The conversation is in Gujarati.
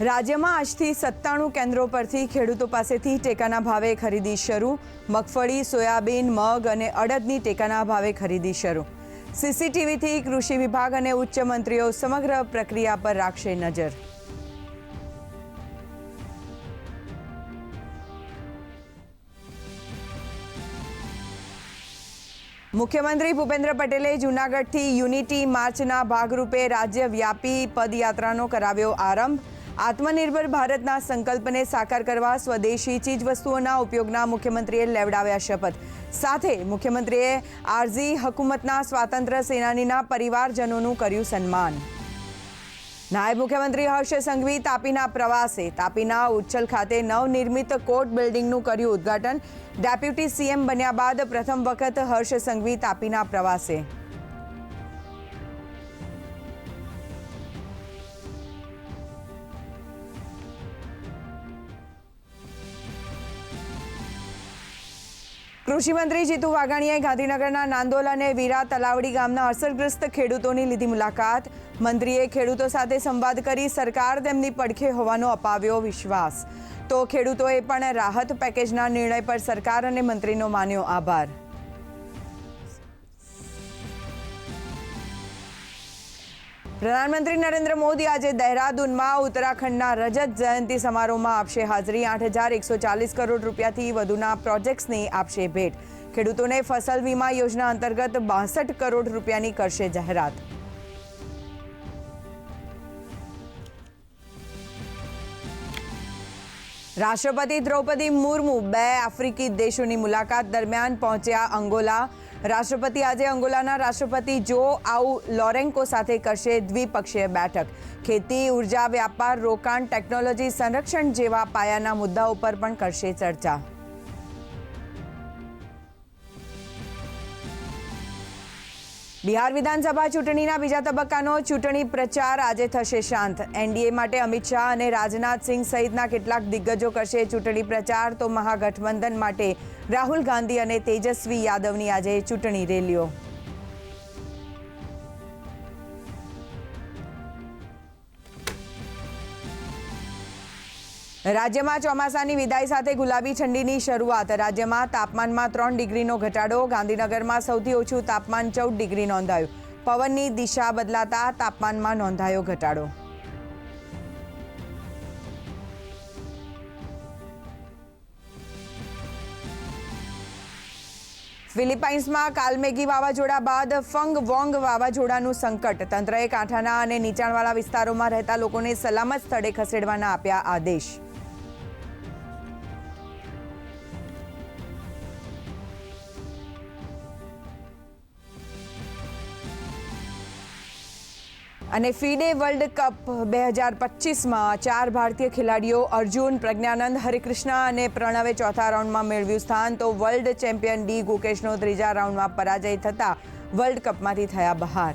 રાજ્યમાં આજથી 97 કેન્દ્રો પરથી ખેડૂતો પાસેથી ટેકાના ભાવે ખરીદી શરૂ। મગફળી, સોયાબીન, મગ અને અડદની ટેકાના ભાવે ખરીદી શરૂ। સીસીટીવીથી કૃષિ વિભાગ અને ઉચ્ચ મંત્રીઓ સમગ્ર પ્રક્રિયા પર રાખશે નજર। મુખ્યમંત્રી ભૂપેન્દ્ર પટેલે જૂનાગઢથી યુનિટી માર્ચના ભાગરૂપે રાજ્યવ્યાપી પદયાત્રાનો કરાવ્યો આરંભ। આત્મનિર્ભર ભારતના સંકલ્પને સાકાર કરવા સ્વદેશી ચીજવસ્તુઓના ઉપયોગના મુખ્યમંત્રીએ લેવડાવ્યા શપથ। સાથે મુખ્યમંત્રીએ આરઝી હકુમતના સ્વાતંત્ર્ય સેનાનીના પરિવારજનોનું કર્યું સન્માન। નાયબ મુખ્યમંત્રી હર્ષ સંઘવી તાપીના પ્રવાસે। તાપીના ઉચ્છલ ખાતે નવનિર્મિત કોર્ટ બિલ્ડિંગનું કર્યું ઉદ્ઘાટન। ડેપ્યુટી સીએમ બન્યા બાદ પ્રથમ વખત હર્ષ સંઘવી તાપીના પ્રવાસે। કૃષિ મંત્રી જીતુ વાઘાણીએ ગાંધીનગરના નાંદોલ અને વીરા તલાવડી ગામના અસરગ્રસ્ત ખેડૂતોની લીધી મુલાકાત। મંત્રીએ ખેડૂતો સાથે સંવાદ કરી સરકાર તેમની પડખે હોવાનો અપાવ્યો વિશ્વાસ। તો ખેડૂતોએ પણ રાહત પેકેજના નિર્ણય પર સરકાર અને મંત્રીનો માન્યો આભાર। પ્રધાનમંત્રી નરેન્દ્ર મોદી આજે દહેરાદૂનમાં ઉત્તરાખંડના રજત જયંતિ સમારોહમાં આપશે હાજરી। 8,140 કરોડ રૂપિયાથી વધુના પ્રોજેક્ટ્સની આપશે ભેટ। ખેડૂતોને ફસલ વીમા યોજના અંતર્ગત 62 કરોડ રૂપિયાની કરશે જાહેરાત। રાષ્ટ્રપતિ દ્રૌપદી મુર્મુ 2 આફ્રિકી દેશોની મુલાકાત દરમિયાન પહોંચ્યા અંગોલા। રાષ્ટ્રપતિ આજે અંગોલાના રાષ્ટ્રપતિ જો આઉ લોરેન્કો સાથે કરશે દ્વિપક્ષીય બેઠક। ખેતી, ઉર્જા, વ્યાપાર, રોકાણ, ટેકનોલોજી, સંરક્ષણ જેવા પાયાના મુદ્દાઓ પર પણ કરશે ચર્ચા। બિહાર વિધાનસભા ચૂંટણીના બીજા તબક્કાનો ચૂંટણી પ્રચાર આજે થશે શાંત। એનડીએ માટે અમિત શાહ અને રાજનાથ સિંહ સહિતના કેટલાક દિગ્ગજો કરશે ચૂંટણી પ્રચાર। તો મહાગઠબંધન માટે રાહુલ ગાંધી અને તેજસ્વી યાદવની આજે ચૂંટણી રેલીઓ। રાજ્યમાં ચોમાસાની વિદાય સાથે ગુલાબી ઠંડીની શરૂઆત। રાજ્યમાં તાપમાનમાં 3 ડિગ્રીનો ઘટાડો। ગાંધીનગરમાં સૌથી ઓછું તાપમાન 14 ડિગ્રી નોંધાયું। પવનની દિશા બદલાતા તાપમાનમાં નોંધાયો ઘટાડો। ફિલિપાઇન્સમાં કાલમેઘી વાવાઝોડા બાદ ફંગ વોંગ વાવાઝોડાનું સંકટ। તંત્રએ કાંઠાના અને નીચાણવાળા વિસ્તારોમાં રહેતા લોકોને સલામત સ્થળે ખસેડવાના આપ્યા આદેશ। અને ફીડે વર્લ્ડ કપ 2025માં 4 ભારતીય ખેલાડીઓ અર્જુન, પ્રજ્ઞાનંદ, હરિકૃષ્ણ અને પ્રણવે ચોથા રાઉન્ડમાં મેળવ્યું સ્થાન। તો વર્લ્ડ ચેમ્પિયન ડી ગુકેશનો ત્રીજા રાઉન્ડમાં પરાજય થતાં વર્લ્ડ કપમાંથી થયા બહાર।